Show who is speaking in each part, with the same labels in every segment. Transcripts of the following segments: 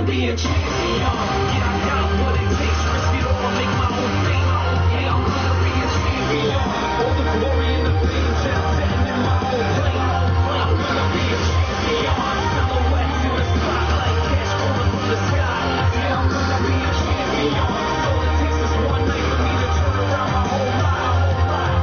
Speaker 1: gonna be a champion. Yeah, I got what it takes. Risk it all, make my own fame. Yeah, I'm gonna be a champion. All the glory and the fame, just sitting in my own plane. I'm gonna be a champion. Silhouettes in the spotlight, cash falling from the sky. Yeah, I'm gonna be a champion. All it takes is one night for me to turn around my whole life.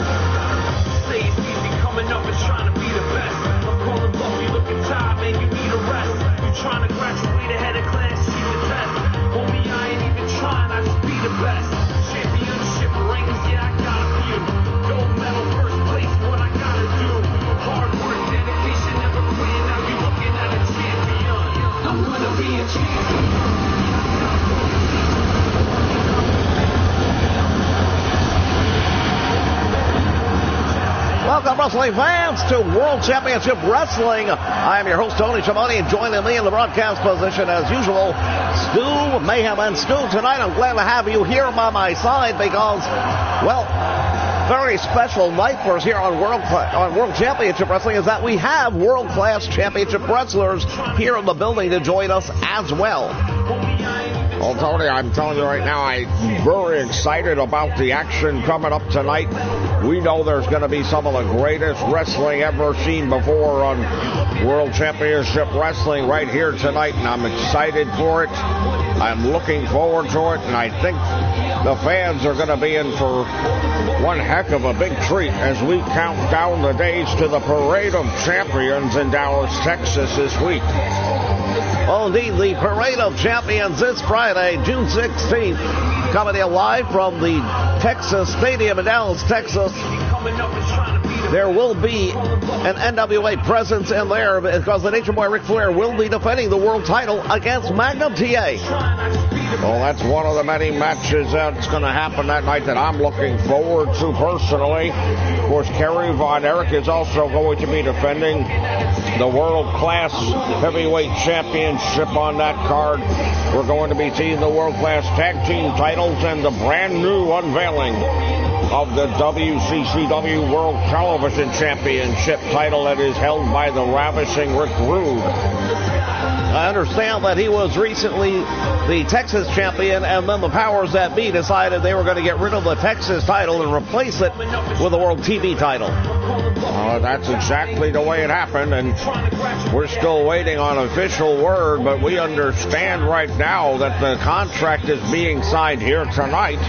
Speaker 1: Say it's easy coming up and trying to be the best. I'm calling bluff, you looking tired, man, you need a rest. You trying to graduate ahead of class, see the test. Homie, I ain't even trying, I just be the best. Championship rings, yeah, I got a few. Gold medal, first place, what I gotta do. Hard work, dedication, never quitting. Now you looking at a champion. I'm gonna be a champion.
Speaker 2: Welcome, wrestling fans, to World Championship Wrestling. I am your host, Tony Schiavone, and joining me in the broadcast position, as usual, Stu, Mayhem, and Stu. Tonight, I'm glad to have you here by my side because, well, very special night for us here on World Championship Wrestling is that we have world-class championship wrestlers here in the building to join us as well.
Speaker 3: Well, Tony, I'm telling you right now, I'm very excited about the action coming up tonight. We know there's going to be some of the greatest wrestling ever seen before on World Championship Wrestling right here tonight, and I'm excited for it. I'm looking forward to it, and I think the fans are going to be in for one heck of a big treat as we count down the days to the Parade of Champions in Dallas, Texas this week.
Speaker 2: Well, indeed, the Parade of Champions this Friday, June 16th, coming in live from the Texas Stadium in Dallas, Texas. There will be an NWA presence in there because the Nature Boy Ric Flair will be defending the world title against Magnum TA.
Speaker 3: Well, that's one of the many matches that's going to happen that night that I'm looking forward to personally. Of course, Kerry Von Erich is also going to be defending the world-class heavyweight championship on that card. We're going to be seeing the world-class tag team titles and the brand new unveiling of the WCCW World Television Championship title that is held by the ravishing Rick Rude.
Speaker 2: I understand that he was recently the Texas champion, and then the powers that be decided they were going to get rid of the Texas title and replace it with the World TV title.
Speaker 3: That's exactly the way it happened, and we're still waiting on official word, but we understand right now that the contract is being signed here tonight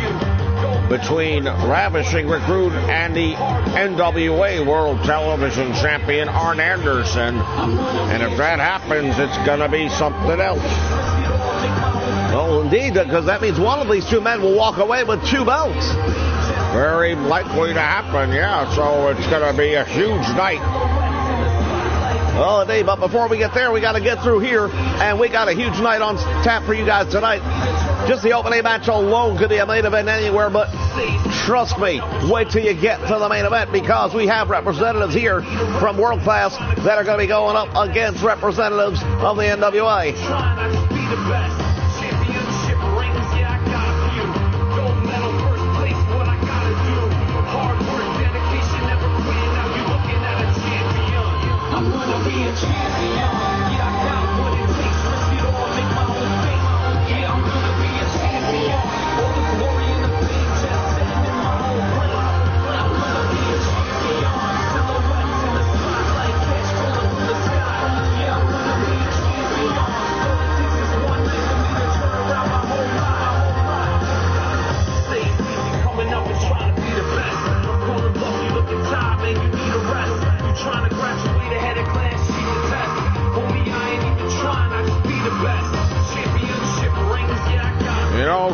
Speaker 3: between ravishing Rick Rude and the NWA World Television Champion Arn Anderson. And if that happens, it's going to be something else.
Speaker 2: Well, indeed, because that means one of these two men will walk away with two belts.
Speaker 3: Very likely to happen, yeah. So it's going to be a huge night.
Speaker 2: Well, indeed, but before we get there, we got to get through here, and we got a huge night on tap for you guys tonight. Just the opening match alone could be a main event anywhere, but trust me, wait till you get to the main event because we have representatives here from World Class that are going to be going up against representatives of the NWA.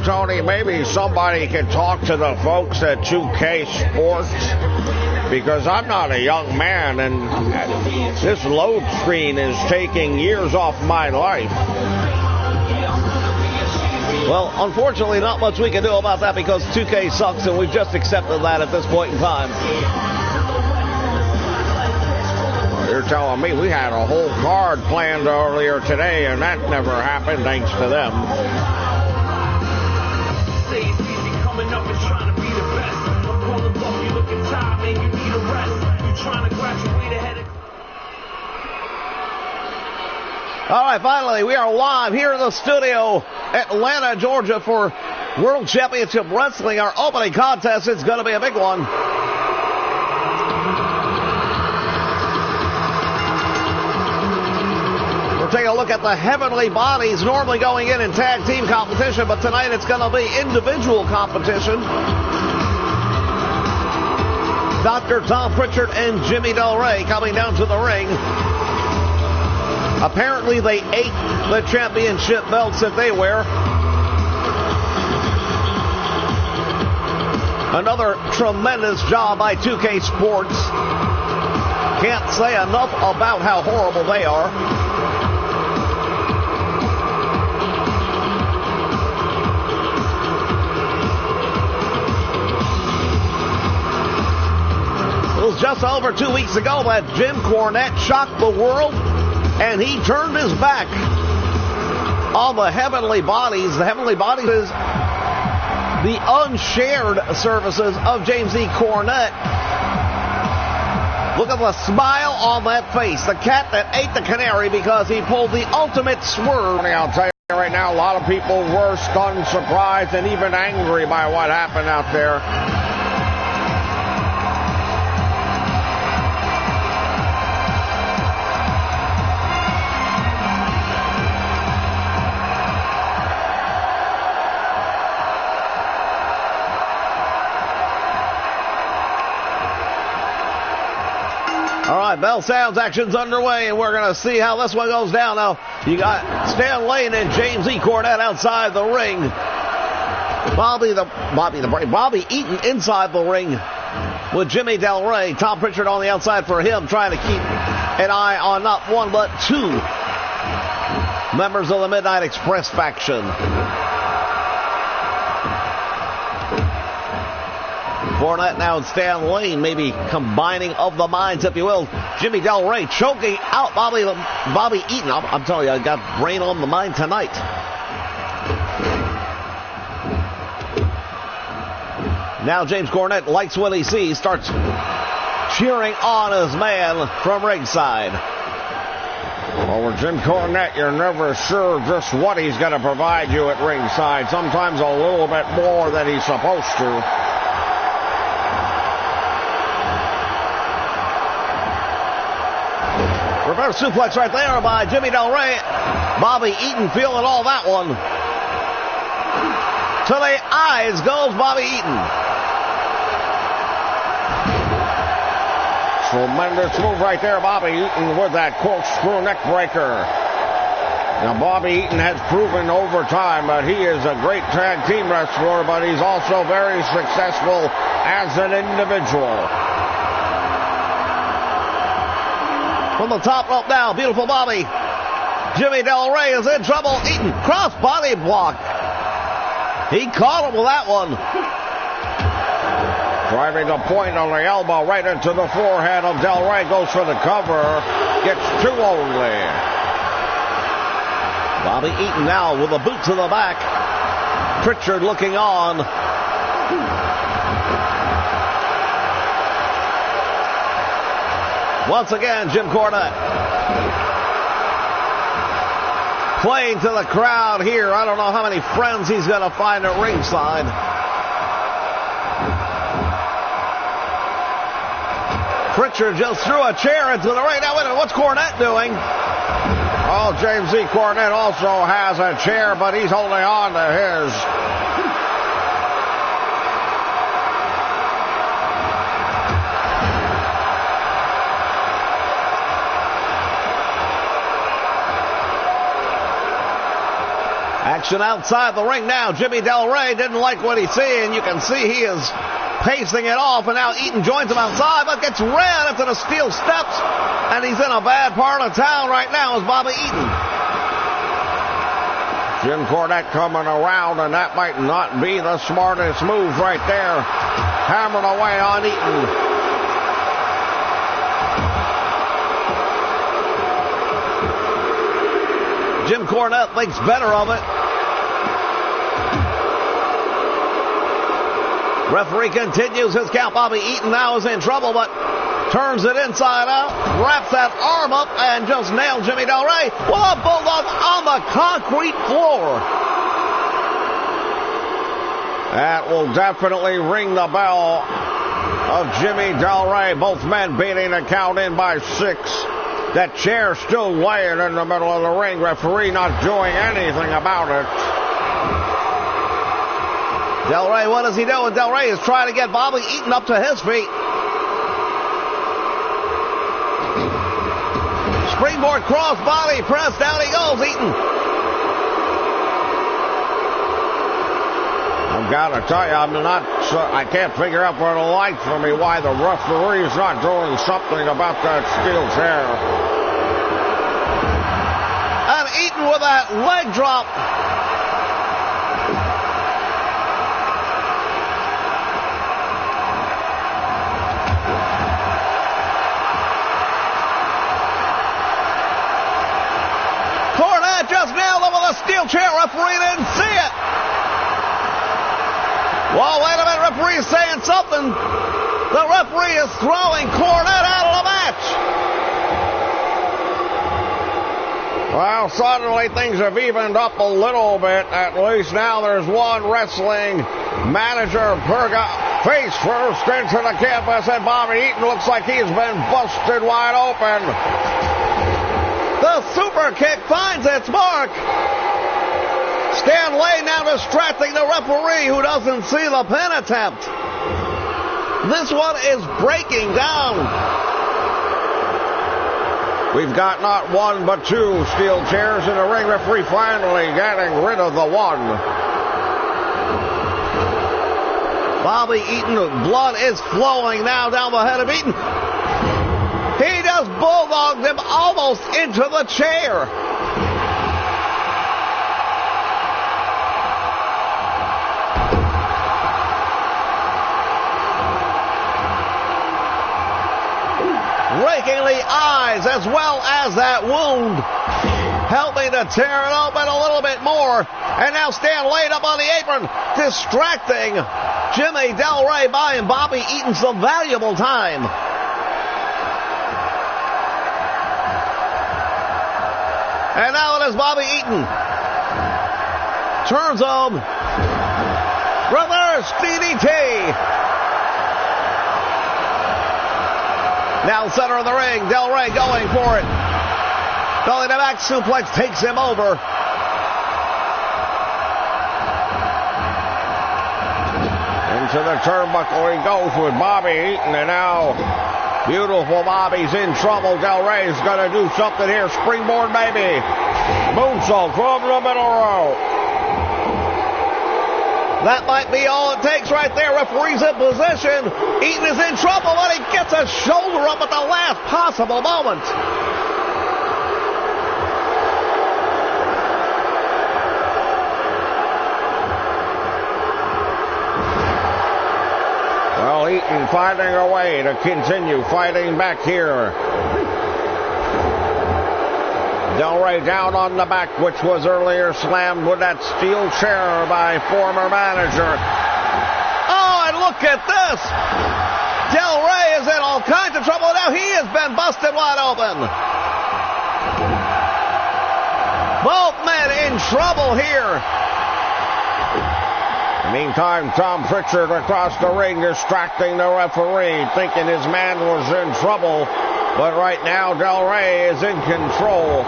Speaker 3: Tony, maybe somebody can talk to the folks at 2K Sports because I'm not a young man and this load screen is taking years off my life.
Speaker 2: Well, unfortunately, not much we can do about that because 2K sucks and we've just accepted that at this point in time.
Speaker 3: You're telling me we had a whole card planned earlier today and that never happened thanks to them.
Speaker 2: All right, finally, we are live here in the studio, Atlanta, Georgia, for World Championship Wrestling. Our opening contest is going to be a big one. We're taking a look at the Heavenly Bodies, normally going in tag team competition, but tonight it's going to be individual competition. Dr. Tom Pritchard and Jimmy Del Rey coming down to the ring. Apparently they ate the championship belts that they wear. Another tremendous job by 2K Sports. Can't say enough about how horrible they are. It was just over 2 weeks ago that Jim Cornette shocked the world, and he turned his back on the Heavenly Bodies. The Heavenly Bodies is the unshared services of James E. Cornette. Look at the smile on that face. The cat that ate the canary because he pulled the ultimate swerve.
Speaker 3: I'll tell you right now, a lot of people were stunned, surprised, and even angry by what happened out there.
Speaker 2: All right, bell sounds, action's underway, and we're going to see how this one goes down. Now, you got Stan Lane and James E. Cornette outside the ring. Bobby Eaton inside the ring with Jimmy Del Rey. Tom Pritchard on the outside for him, trying to keep an eye on not one but two members of the Midnight Express faction. Cornette now and Stan Lane maybe combining of the minds, if you will. Jimmy Del Rey choking out Bobby Eaton. I'm telling you, I got brain on the mind tonight. Now James Cornette likes what he sees, starts cheering on his man from ringside.
Speaker 3: Well, with Jim Cornette, you're never sure just what he's going to provide you at ringside. Sometimes a little bit more than he's supposed to.
Speaker 2: Reverse suplex right there by Jimmy Del Rey. Bobby Eaton feeling all that one. To the eyes goes Bobby Eaton.
Speaker 3: Tremendous move right there, Bobby Eaton with that corkscrew neck breaker. Now, Bobby Eaton has proven over time that he is a great tag team wrestler, but he's also very successful as an individual.
Speaker 2: From the top rope now, beautiful Bobby. Jimmy Del Rey is in trouble. Eaton, cross body block. He caught him with that one.
Speaker 3: Driving a point on the elbow right into the forehead of Del Rey. Goes for the cover. Gets two only.
Speaker 2: Bobby Eaton now with a boot to the back. Pritchard looking on. Once again, Jim Cornette playing to the crowd here. I don't know how many friends he's going to find at ringside. Pritchard just threw a chair into the ring. Now, wait a minute, what's Cornette doing?
Speaker 3: Oh, James E. Cornette also has a chair, but he's holding on to his.
Speaker 2: Action outside the ring now. Jimmy Del Rey didn't like what he's seeing. You can see he is pacing it off, and now Eaton joins him outside, but gets ran into the steel steps, and he's in a bad part of town right now as Bobby Eaton.
Speaker 3: Jim Cornette coming around, and that might not be the smartest move right there. Hammering away on Eaton.
Speaker 2: Jim Cornette thinks better of it. Referee continues his count. Bobby Eaton now is in trouble, but Turns it inside out, wraps that arm up, and just nailed Jimmy Del Rey. Well, a bulldog on the concrete floor.
Speaker 3: That will definitely ring the bell of Jimmy Del Rey. Both men beating the count in by 6. That chair still laying in the middle of the ring. Referee not doing anything about it.
Speaker 2: Del Rey, what is he doing? Del Rey is trying to get Bobby Eaton up to his feet. Springboard cross body press. Down he goes, Eaton.
Speaker 3: I've got to tell you, I can't figure out for the life for me why the referee's not doing something about that steel chair.
Speaker 2: And Eaton with that leg drop. Cornette just nailed him with a steel chair. Referee didn't see it. Well, wait a minute, referee is saying something. The referee is throwing Cornette out of the match.
Speaker 3: Well, suddenly things have evened up a little bit. At least now there's one wrestling manager face first into the canvas, and Bobby Eaton looks like he's been busted wide open.
Speaker 2: The super kick finds its mark. Stan Lane now distracting the referee who doesn't see the pin attempt. This one is breaking down.
Speaker 3: We've got not one but 2 steel chairs in the ring. Referee finally getting rid of the one.
Speaker 2: Bobby Eaton, blood is flowing now down the head of Eaton. He just bulldogged him almost into the chair. Raking the eyes as well as that wound, helping to tear it open a little bit more. And now Stan Lane up on the apron, distracting Jimmy Del Rey, buying Bobby Eaton some valuable time. And now it is Bobby Eaton. Turns him. Reverse DDT. Now center of the ring, Del Rey going for it. Belly to back suplex takes him over.
Speaker 3: Into the turnbuckle he goes with Bobby Eaton, and now beautiful Bobby's in trouble. Del Rey's going to do something here. Springboard, baby. Moonsault from the middle row.
Speaker 2: That might be all it takes right there. Referee's in position. Eaton is in trouble, and he gets a shoulder up at the last possible moment.
Speaker 3: Well, Eaton finding a way to continue fighting back here. Del Rey down on the back, which was earlier slammed with that steel chair by former manager.
Speaker 2: Oh, and look at this. Del Rey is in all kinds of trouble now. He has been busted wide open. Both men in trouble here.
Speaker 3: Meantime, Tom Pritchard across the ring distracting the referee, thinking his man was in trouble. But right now, Del Rey is in control.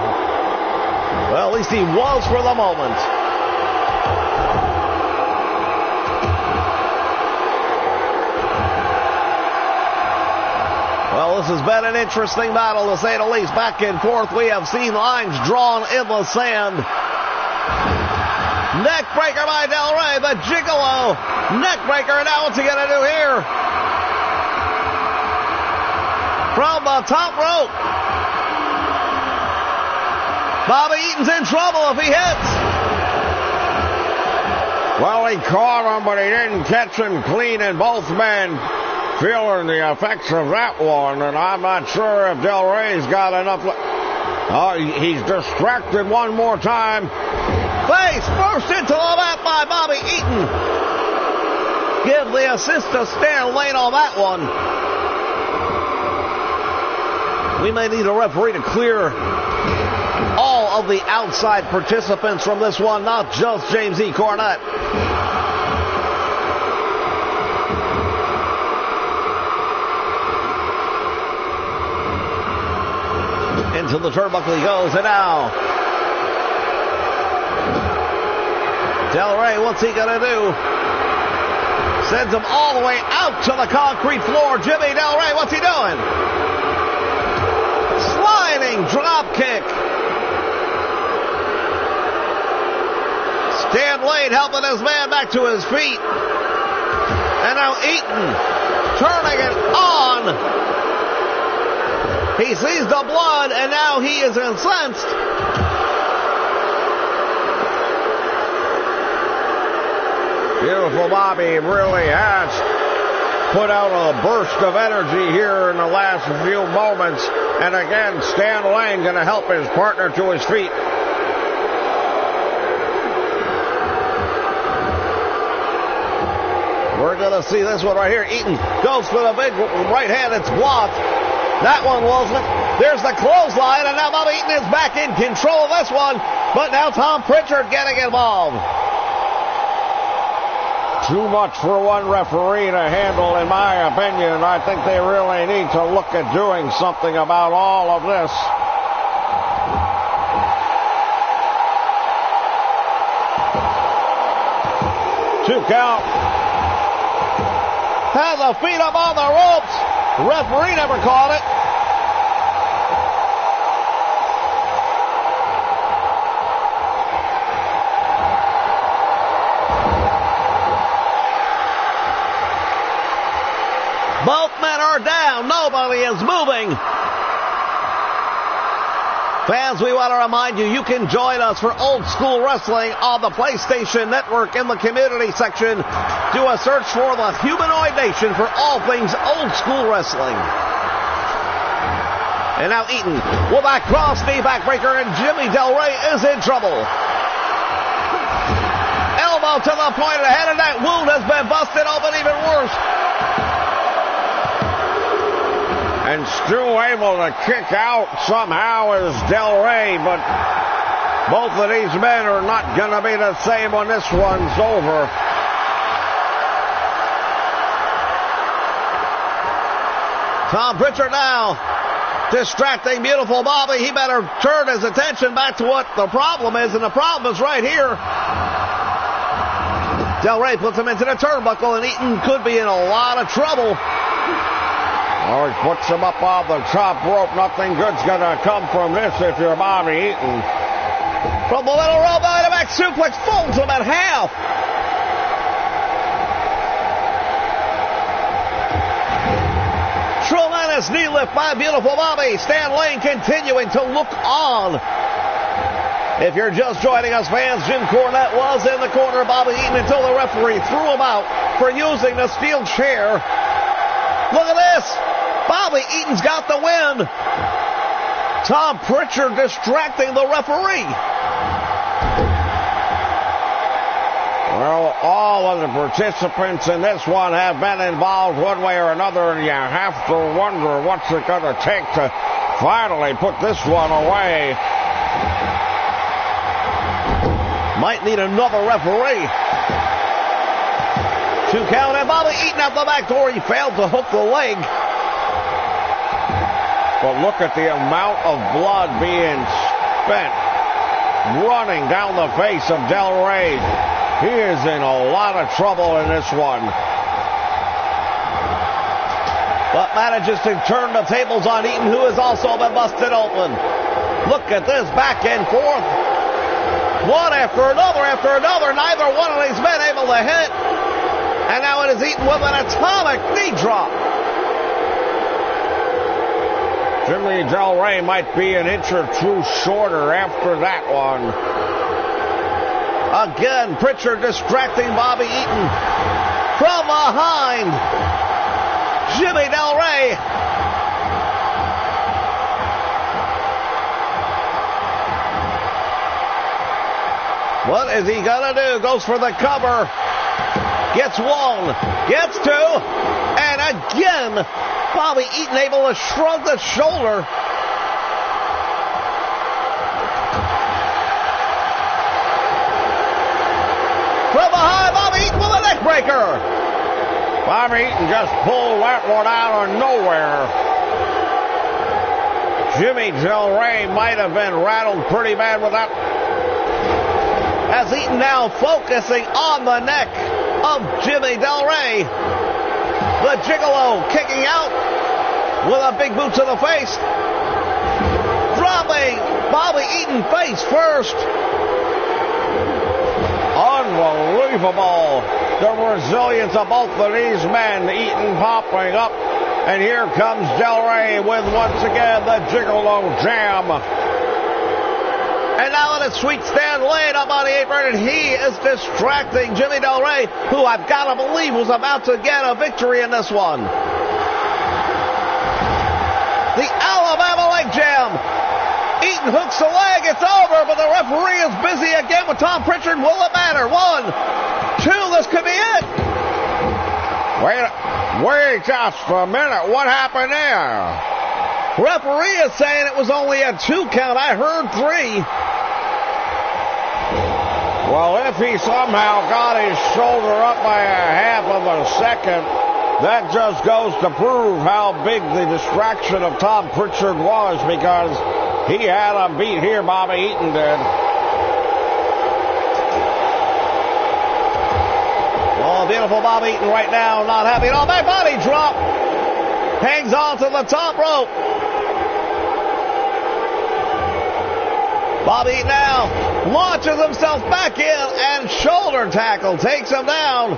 Speaker 2: Well, at least he was for the moment. Well, this has been an interesting battle, to say the least. Back and forth, we have seen lines drawn in the sand. Neckbreaker by Del Rey, the gigolo. Neckbreaker, now what's he going to do here? From the top rope. Bobby Eaton's in trouble if he hits.
Speaker 3: Well, he caught him, but he didn't catch him clean, and both men feeling the effects of that one, and I'm not sure if Del Rey's got enough. Oh, he's distracted one more time.
Speaker 2: Face first into the mat by Bobby Eaton. Give the assist to Stan Lane on that one. We may need a referee to clear all of the outside participants from this one, not just James E. Cornette. Into the turnbuckle he goes, and now Del Rey, what's he gonna do? Sends him all the way out to the concrete floor. Jimmy Del Rey, what's he doing? Sliding drop kick. Stan Lane helping his man back to his feet. And now Eaton turning it on. He sees the blood, and now he is incensed. Beautiful Bobby really has put out a burst of energy here in the last few moments. And again, Stan Lane going to help his partner to his feet. We're going to see this one right here. Eaton goes for the big right hand. It's blocked. That one wasn't. There's the clothesline, and now Bobby Eaton is back in control of this one. But now Tom Pritchard getting involved.
Speaker 3: Too much for one referee to handle, in my opinion. I think they really need to look at doing something about all of this. 2 count.
Speaker 2: Has the feet up on the ropes. Referee never called it. Both men are down. Nobody is moving. Fans, we want to remind you, you can join us for Old School Wrestling on the PlayStation Network in the community section. Do a search for the Humanoid Nation for all things Old School Wrestling. And now Eaton will back cross knee backbreaker, and Jimmy Del Rey is in trouble. Elbow to the point of the head, and that wound has been busted open even worse.
Speaker 3: And still able to kick out somehow is Del Rey, but both of these men are not going to be the same when this one's over.
Speaker 2: Tom Pritchard now distracting beautiful Bobby. He better turn his attention back to what the problem is, and the problem is right here. Del Rey puts him into the turnbuckle, and Eaton could be in a lot of trouble.
Speaker 3: Or he puts him up on the top rope. Nothing good's going to come from this if you're Bobby Eaton.
Speaker 2: From the little rope, belly to back suplex, folds him at half. Tremendous knee lift by beautiful Bobby. Stan Lane continuing to look on. If you're just joining us, fans, Jim Cornette was in the corner of Bobby Eaton until the referee threw him out for using the steel chair. Look at this. Bobby Eaton's got the win. Tom Pritchard distracting the referee.
Speaker 3: Well, all of the participants in this one have been involved one way or another, and you have to wonder what's it going to take to finally put this one away.
Speaker 2: Might need another referee. 2 count, and Bobby Eaton out the back door. He failed to hook the leg.
Speaker 3: But look at the amount of blood being spent running down the face of Del Rey. He is in a lot of trouble in this one.
Speaker 2: But manages to turn the tables on Eaton, who has also been busted open. Look at this back and forth. One after another. Neither one of these men able to hit. And now it is Eaton with an atomic knee drop.
Speaker 3: Jimmy Del Rey might be an inch or two shorter after that one.
Speaker 2: Again, Pritchard distracting Bobby Eaton. From behind, Jimmy Del Rey. What is he going to do? Goes for the cover. Gets one, gets two, and again, Bobby Eaton able to shrug the shoulder breaker.
Speaker 3: Bobby Eaton just pulled that one out of nowhere. Jimmy Del Rey might have been rattled pretty bad with that.
Speaker 2: As Eaton now focusing on the neck of Jimmy Del Rey. The Gigolo kicking out with a big boot to the face. Dropping Bobby Eaton face first.
Speaker 3: Unbelievable. The resilience of both of these men. Eaton popping up. And here comes Del Rey with, once again, the Gigolo Jam.
Speaker 2: And now in a sweet stand laid up on the apron, and he is distracting Jimmy Del Rey, who I've got to believe was about to get a victory in this one. The Alabama leg jam. Eaton hooks the leg. It's over, but the referee is busy again with Tom Pritchard. Will it matter? 1, 2, this could be it.
Speaker 3: Wait just a minute. What happened there?
Speaker 2: Referee is saying it was only a 2 count. I heard 3.
Speaker 3: Well, if he somehow got his shoulder up by a half of a second, that just goes to prove how big the distraction of Tom Pritchard was, because he had him beat here, Bobby Eaton did.
Speaker 2: Oh, beautiful Bobby Eaton right now, not happy at all. Back body drop. Hangs on to the top rope. Bobby Eaton now launches himself back in, and shoulder tackle takes him down.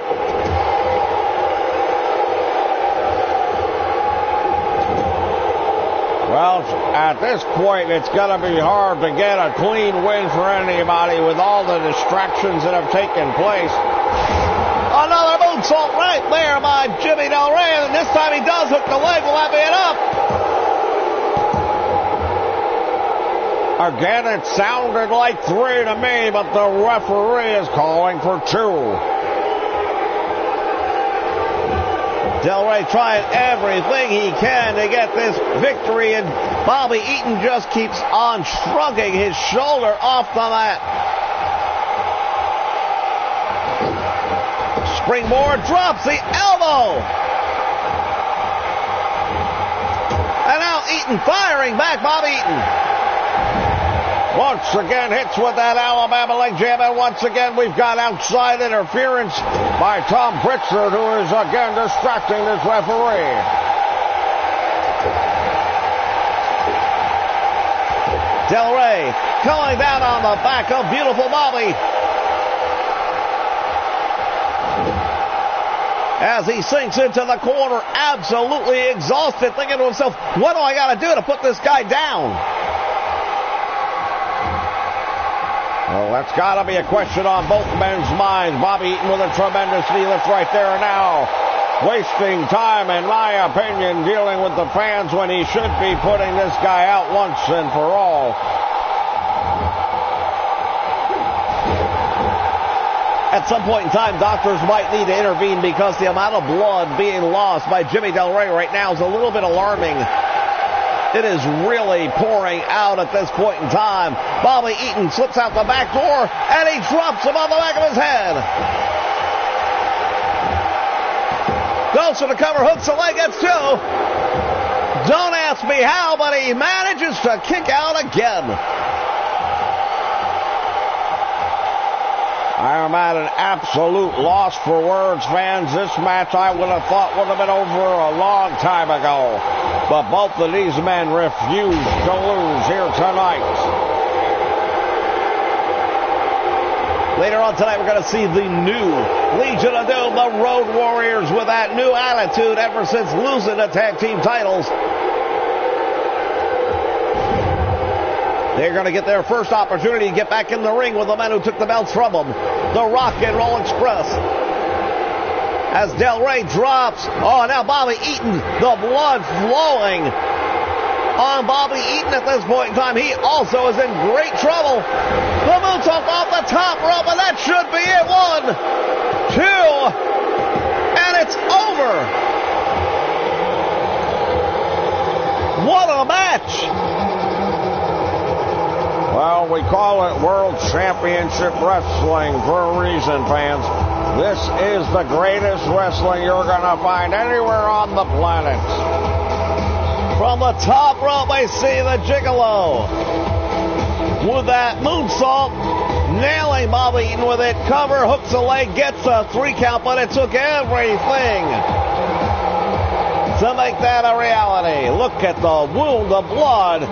Speaker 3: Well, at this point, it's going to be hard to get a clean win for anybody with all the distractions that have taken place.
Speaker 2: Another moonsault right there by Jimmy Del Rey, and this time he does hook the leg. Will that be enough?
Speaker 3: Again, it sounded like 3 to me, but the referee is calling for 2.
Speaker 2: Del Rey trying everything he can to get this victory, and Bobby Eaton just keeps on shrugging his shoulder off the mat. Springboard drops the elbow. And now Eaton firing back, Bobby Eaton.
Speaker 3: Once again hits with that Alabama leg jam, and once again we've got outside interference by Tom Pritchard, who is again distracting this referee.
Speaker 2: Del Rey going down on the back of beautiful Bobby. As he sinks into the corner, absolutely exhausted, thinking to himself, what do I got to do to put this guy down?
Speaker 3: Well, that's got to be a question on both men's minds. Bobby Eaton with a tremendous knee lift right there now. Wasting time, in my opinion, dealing with the fans when he should be putting this guy out once and for all.
Speaker 2: At some point in time, doctors might need to intervene, because the amount of blood being lost by Jimmy Del Rey right now is a little bit alarming. It is really pouring out at this point in time. Bobby Eaton slips out the back door, and he drops him on the back of his head. Goes for the cover, hooks the leg, gets 2. Don't ask me how, but he manages to kick out again.
Speaker 3: I am at an absolute loss for words, fans. This match I would have thought would have been over a long time ago. But both of these men refuse to lose here tonight.
Speaker 2: Later on tonight, we're going to see the new Legion of Doom, the Road Warriors, with that new attitude ever since losing the tag team titles. They're going to get their first opportunity to get back in the ring with the men who took the belts from them. The Rock and Roll Express. As Del Rey drops. Oh, now Bobby Eaton. The blood flowing on Bobby Eaton at this point in time. He also is in great trouble. The moonsault off the top rope, and that should be it. 1, 2, and it's over. What a match.
Speaker 3: Well, we call it World Championship Wrestling for a reason, fans. This is the greatest wrestling you're going to find anywhere on the planet.
Speaker 2: From the top rope, I see the Gigolo with that moonsault, nailing Bobby Eaton with it. Cover, hooks a leg, gets a 3 count, but it took everything to make that a reality. Look at the wound, the blood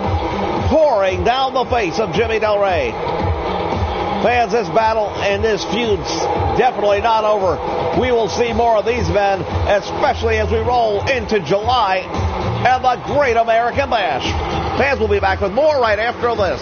Speaker 2: pouring down the face of Jimmy Del Rey. Fans, this battle and this feud's definitely not over. We will see more of these men, especially as we roll into July and the Great American Bash. Fans, will be back with more right after this.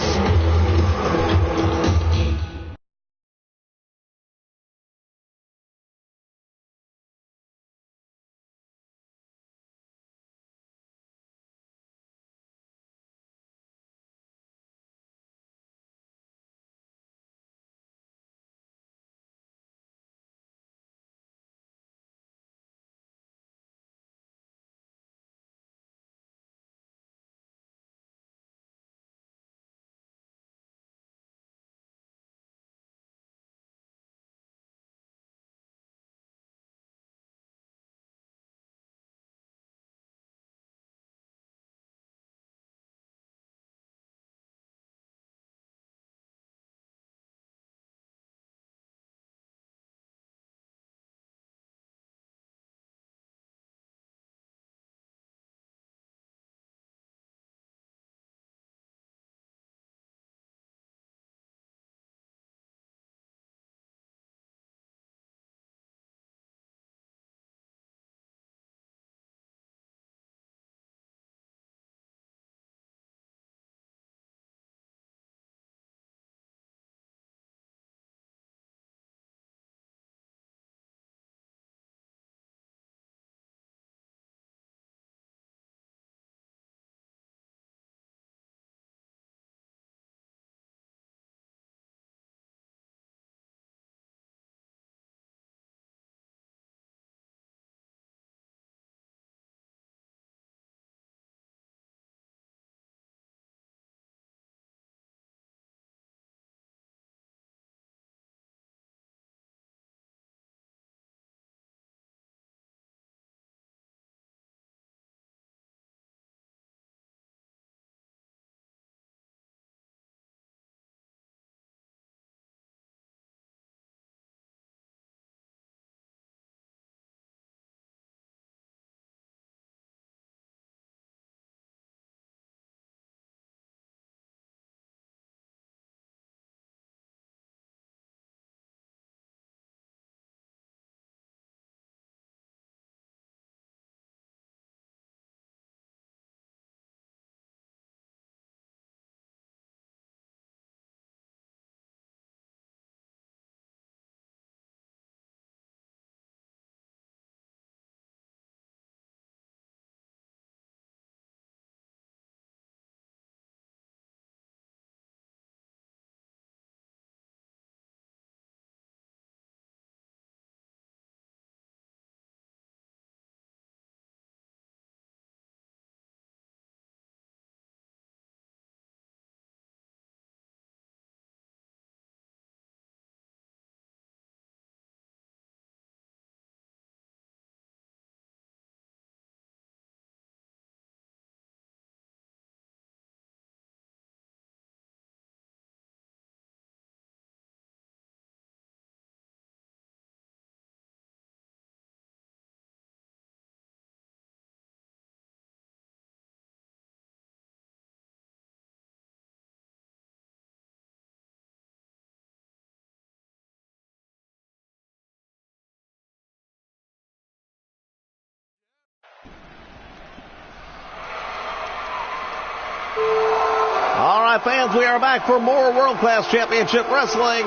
Speaker 2: All right, fans, we are back for more World Class Championship Wrestling.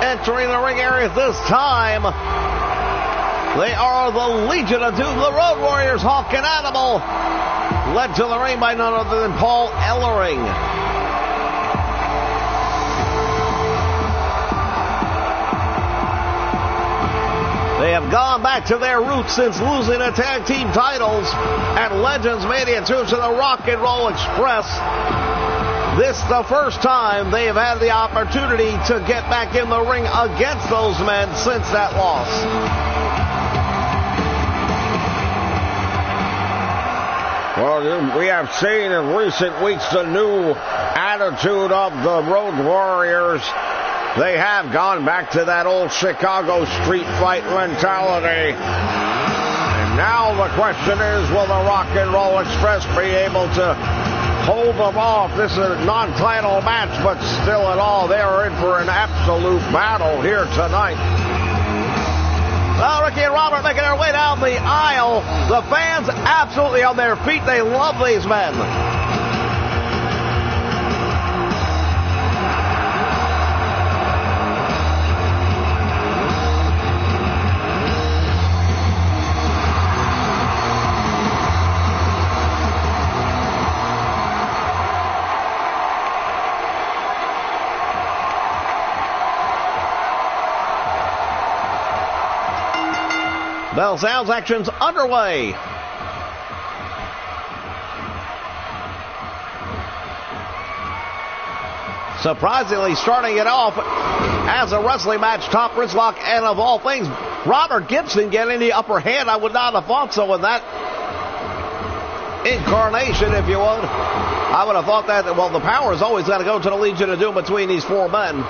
Speaker 2: Entering the ring area this time, they are the Legion of Doom, the Road Warriors, Hawk and Animal, led to the ring by none other than Paul Ellering. They have gone back to their roots since losing the tag team titles at Legends Mania 2 to the Rock and Roll Express. This is the first time they have had the opportunity to get back in the ring against those men since that loss.
Speaker 3: Well, we have seen in recent weeks the new attitude of the Road Warriors. They have gone back to that old Chicago street fight mentality. And now the question is, will the Rock and Roll Express be able to hold them off? This is a non-title match, but still at all, they are in for an absolute battle here tonight.
Speaker 2: Well, Ricky and Robert making their way down the aisle. The fans absolutely on their feet. They love these men. Bell sounds, action's underway. Surprisingly, starting it off as a wrestling match, top wristlock, and of all things, Robert Gibson getting the upper hand. I would not have thought so in that incarnation, if you would. I would have thought that, well, the power is always going to go to the Legion of Doom between these four men.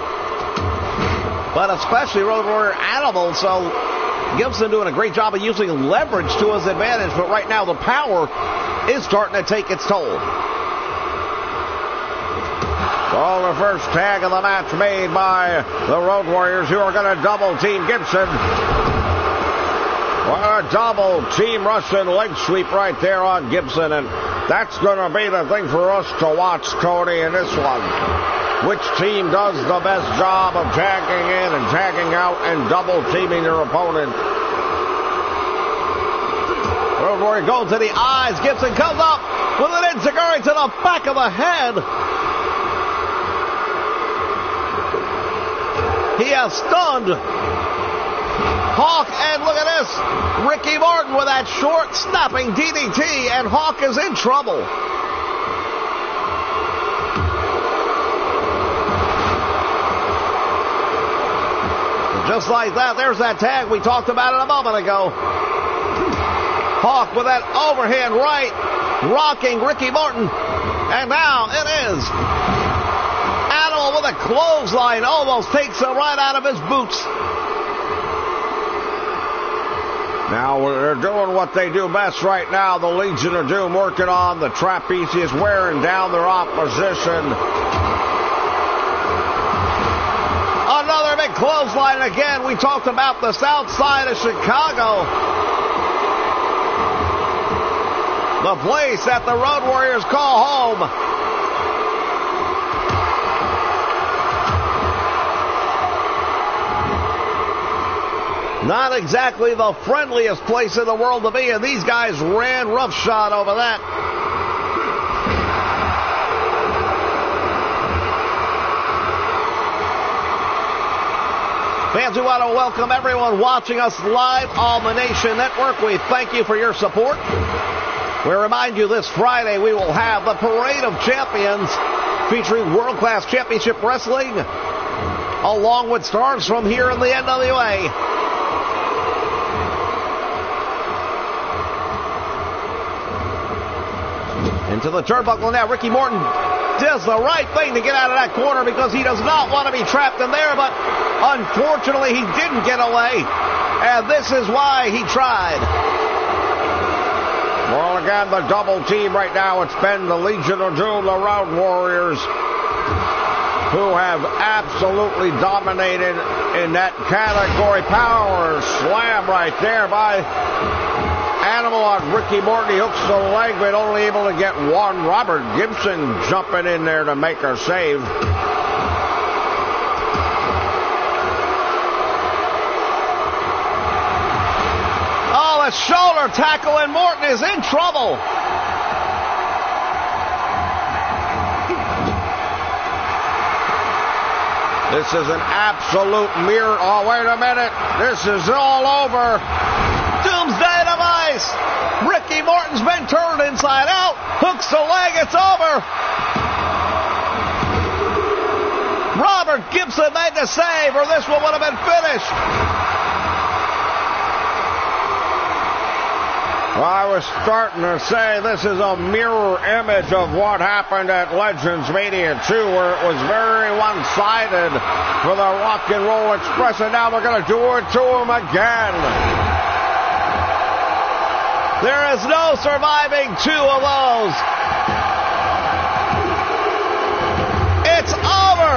Speaker 2: But especially Road Warrior Animal, so Gibson doing a great job of using leverage to his advantage, but right now the power is starting to take its toll.
Speaker 3: Well, the first tag of the match made by the Road Warriors, who are going to double team Gibson. What a double team Russian leg sweep right there on Gibson, and that's going to be the thing for us to watch, Tony, in this one. Which team does the best job of tagging in and tagging out and double teaming their opponent?
Speaker 2: Road Warrior goes to the eyes. Gibson comes up with an enziguri to the back of the head. He has stunned Hawk, and look at this. Ricky Martin with that short, snapping DDT, and Hawk is in trouble. Just like that, there's that tag we talked about it a moment ago. Hawk with that overhand right, rocking Ricky Martin. And now it is Animal with a clothesline, almost takes him right out of his boots.
Speaker 3: Now they're doing what they do best right now. The Legion of Doom working on the trapeze, wearing down their opposition.
Speaker 2: Another big clothesline again. We talked about the south side of Chicago. The place that the Road Warriors call home. Not exactly the friendliest place in the world to be, and these guys ran roughshod over that. Fans, we want to welcome everyone watching us live on the Nation Network. We thank you for your support. We remind you this Friday we will have the Parade of Champions featuring world-class championship wrestling along with stars from here in the NWA. Into the turnbuckle now. Ricky Morton does the right thing to get out of that corner because he does not want to be trapped in there, but unfortunately he didn't get away, and this is why he tried.
Speaker 3: Well, again, the double team right now, it's been the Legion of Doom, the Road Warriors, who have absolutely dominated in that category. Power slam right there by Animal on Ricky Morton. He hooks the leg, but only able to get one. Robert Gibson jumping in there to make a save.
Speaker 2: Oh, a shoulder tackle, and Morton is in trouble.
Speaker 3: This is an absolute mirror. Oh, wait a minute. This is all over.
Speaker 2: Doomsday device. Ricky Morton's been turned inside out. Hooks the leg. It's over. Robert Gibson made the save, or this one would have been finished.
Speaker 3: I was starting to say this is a mirror image of what happened at Legends Media 2, where it was very one-sided for the Rock and Roll Express, and now they're going to do it to him again.
Speaker 2: There is no surviving two of those. It's over.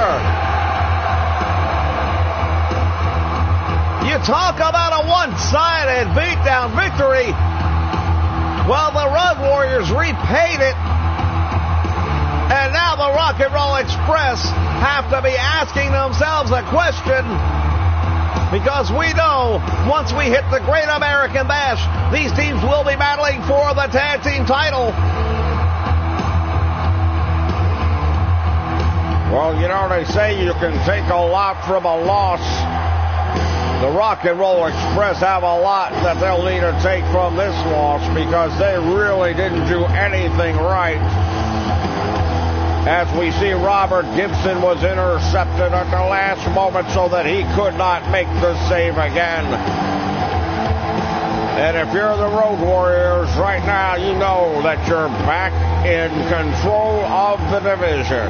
Speaker 2: You talk about a one-sided beatdown victory. Well, the Road Warriors repaid it. And now the Rock and Roll Express have to be asking themselves a question, because we know once we hit the Great American Bash, these teams will be battling for the tag team title.
Speaker 3: Well, you know, they say you can take a lot from a loss. The Rock and Roll Express have a lot that they'll need to take from this loss, because they really didn't do anything right. As we see, Robert Gibson was intercepted at the last moment so that he could not make the save again. And if you're the Road Warriors right now, you know that you're back in control of the division.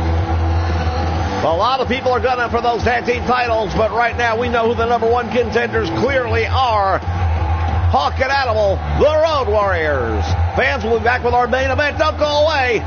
Speaker 2: A lot of people are gunning for those tag team titles, but right now we know who the number one contenders clearly are. Hawk and Animal, the Road Warriors. Fans, we'll be back with our main event. Don't go away.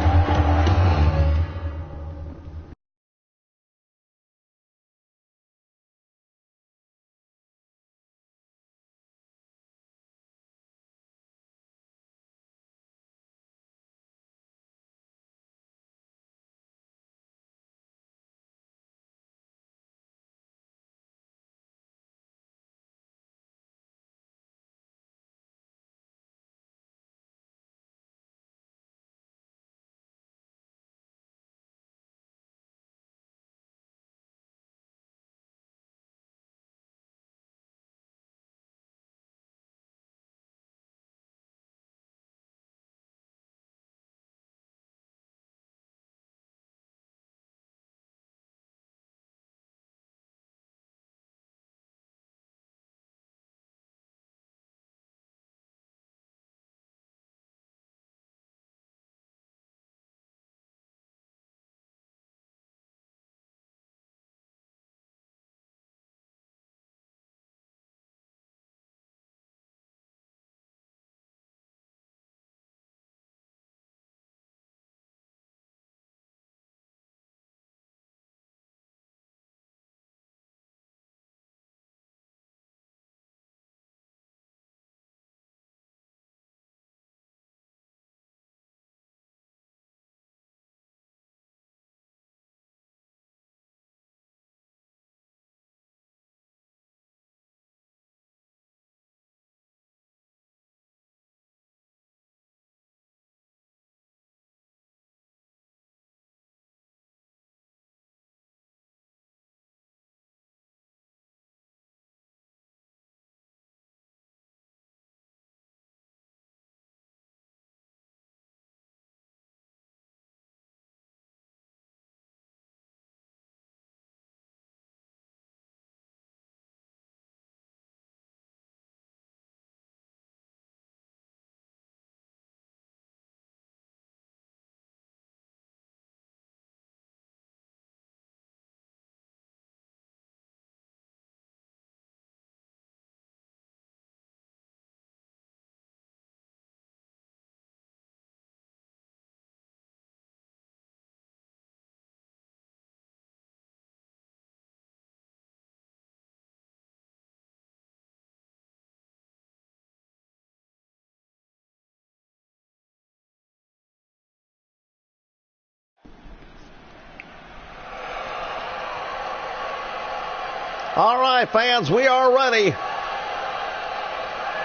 Speaker 2: All right, fans, we are ready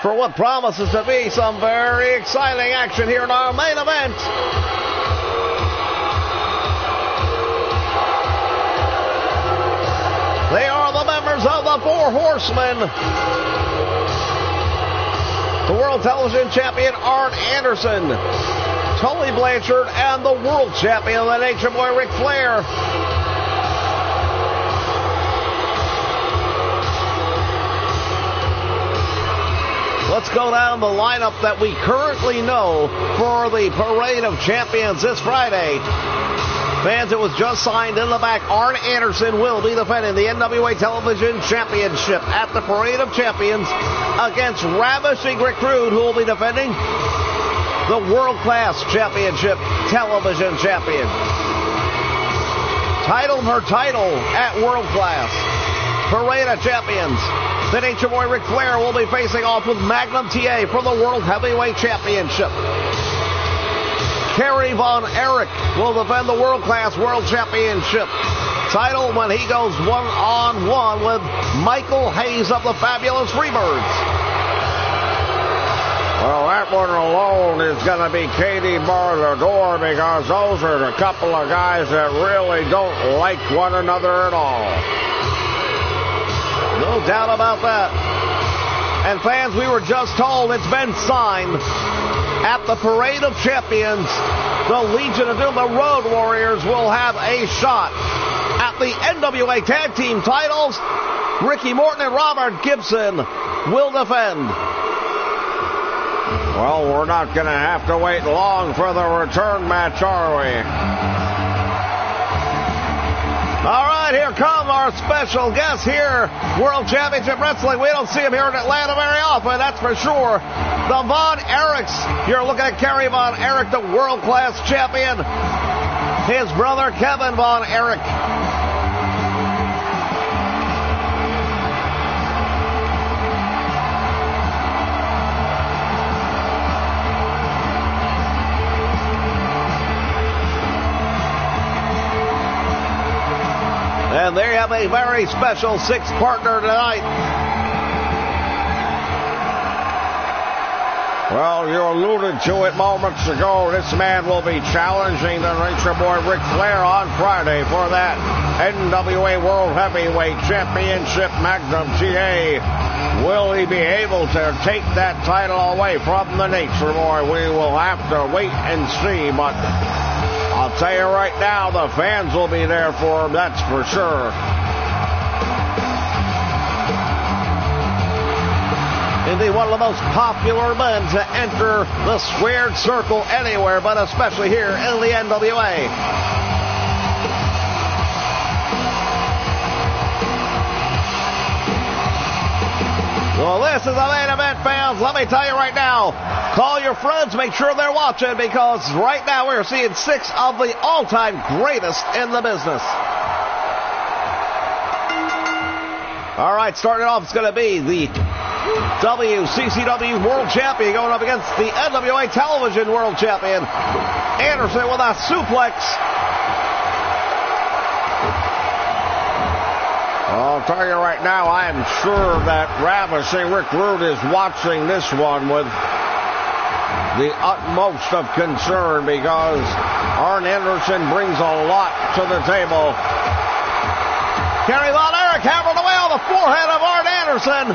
Speaker 2: for what promises to be some very exciting action here in our main event. They are the members of the Four Horsemen. The World Television Champion Arn Anderson, Tully Blanchard, and the World Champion, the Nature Boy Ric Flair. Let's go down the lineup that we currently know for the Parade of Champions this Friday. Fans, it was just signed in the back. Arn Anderson will be defending the NWA Television Championship at the Parade of Champions against Ravishing Rick Rude, who will be defending the World Class Championship Television Champion. Title for title at World Class. Parade of Champions. The Nature Boy Ric Flair will be facing off with Magnum TA for the World Heavyweight Championship. Kerry Von Erich will defend the World Class World Championship title when he goes one-on-one with Michael Hayes of the Fabulous Freebirds.
Speaker 3: Well, that one alone is going to be Katie bar the door, because those are a couple of guys that really don't like one another at all.
Speaker 2: No doubt about that. And fans, we were just told it's been signed. At the Parade of Champions, the Legion of Doom, the Road Warriors, will have a shot at the NWA Tag Team titles. Ricky Morton and Robert Gibson will defend.
Speaker 3: Well, we're not going to have to wait long for the return match, are we?
Speaker 2: All right, here comes our special guest here, World Championship Wrestling. We don't see him here in Atlanta very often, that's for sure. The Von Erichs. You're looking at Kerry Von Erich, the world-class champion. His brother, Kevin Von Erich. And they have a very special sixth partner tonight.
Speaker 3: Well, you alluded to it moments ago. This man will be challenging the Nature Boy Ric Flair on Friday for that NWA World Heavyweight Championship Magnum TA. Will he be able to take that title away from the Nature Boy? We will have to wait and see, but I'll tell you right now, the fans will be there for him, that's for sure.
Speaker 2: Indeed, one of the most popular men to enter the squared circle anywhere, but especially here in the NWA. Well, this is the main event, fans. Let me tell you right now, call your friends, make sure they're watching, because right now we're seeing 6 of the all-time greatest in the business. All right, starting off, it's going to be the WCCW World Champion going up against the NWA Television World Champion. Anderson with a suplex.
Speaker 3: I'll tell you right now, I am sure that Ravishing Rick Rude is watching this one with the utmost of concern, because Arn Anderson brings a lot to the table.
Speaker 2: Kerry Von Erich hammered away on the forehead of Arn Anderson.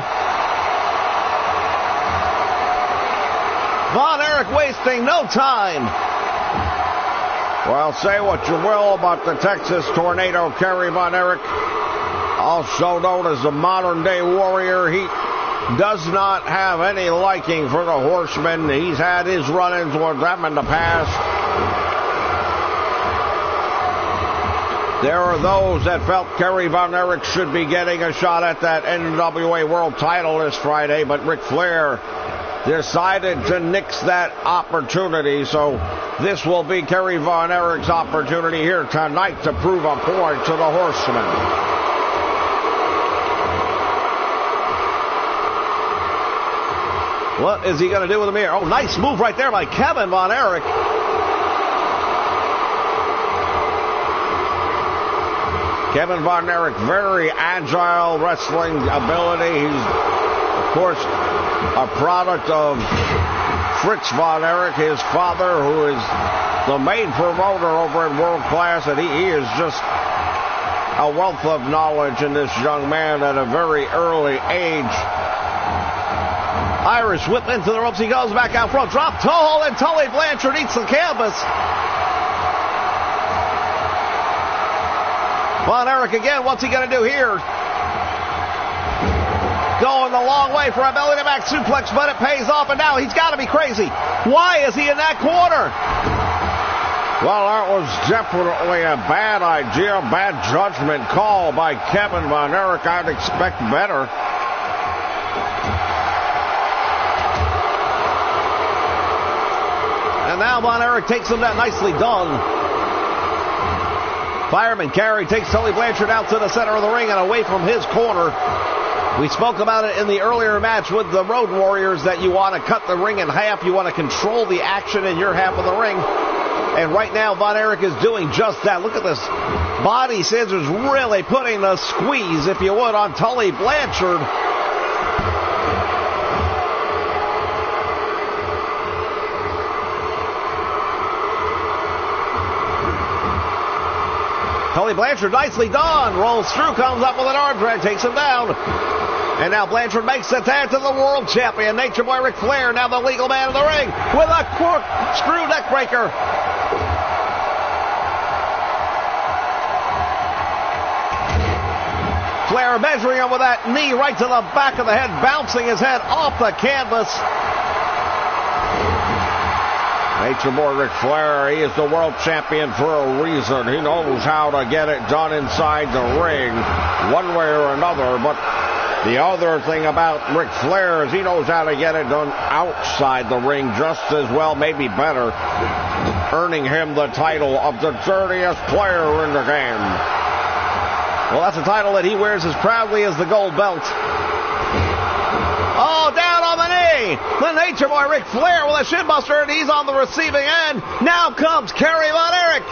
Speaker 2: Von Erich wasting no time.
Speaker 3: Well, say what you will about the Texas Tornado, Kerry Von Erich, also known as the modern-day Warrior. He does not have any liking for the Horsemen. He's had his run-ins with them in the past. There are those that felt Kerry Von Erich should be getting a shot at that NWA World title this Friday, but Ric Flair decided to nix that opportunity. So this will be Kerry Von Erich's opportunity here tonight to prove a point to the Horsemen.
Speaker 2: What is he going to do with him here? Oh, nice move right there by Kevin Von Erich.
Speaker 3: Kevin Von Erich, very agile wrestling ability. He's, of course, a product of Fritz Von Erich, his father, who is the main promoter over at World Class, and he is just a wealth of knowledge in this young man at a very early age.
Speaker 2: Irish whip into the ropes. He goes back out front. Drop toe hold, and Tully Blanchard eats the canvas. Von Erich again. What's he going to do here? Go going a long way for a belly-to-back suplex, but it pays off, and now he's got to be crazy. Why is he in that corner?
Speaker 3: Well, that was definitely a bad idea, bad judgment call by Kevin Von Erich. I'd expect better.
Speaker 2: And now Von Erich takes him down. Nicely done. Fireman carry takes Tully Blanchard out to the center of the ring and away from his corner. We spoke about it in the earlier match with the Road Warriors that you want to cut the ring in half. You want to control the action in your half of the ring. And right now, Von Erich is doing just that. Look at this. Body scissors really putting the squeeze, if you would, on Tully Blanchard. Tully Blanchard, nicely done. Rolls through, comes up with an arm drag, takes him down. And now Blanchard makes the tag to the world champion, Nature Boy Ric Flair, now the legal man of the ring, with a corkscrew neck breaker. Flair measuring him with that knee right to the back of the head, bouncing his head off the canvas.
Speaker 3: Nature Boy Ric Flair, he is the world champion for a reason. He knows how to get it done inside the ring, one way or another. But the other thing about Ric Flair is he knows how to get it done outside the ring just as well, maybe better, earning him the title of the dirtiest player in the game.
Speaker 2: Well, that's a title that he wears as proudly as the gold belt. Oh, down on the knee. The Nature Boy Ric Flair with a shin buster, and he's on the receiving end. Now comes Kerry Von Erich.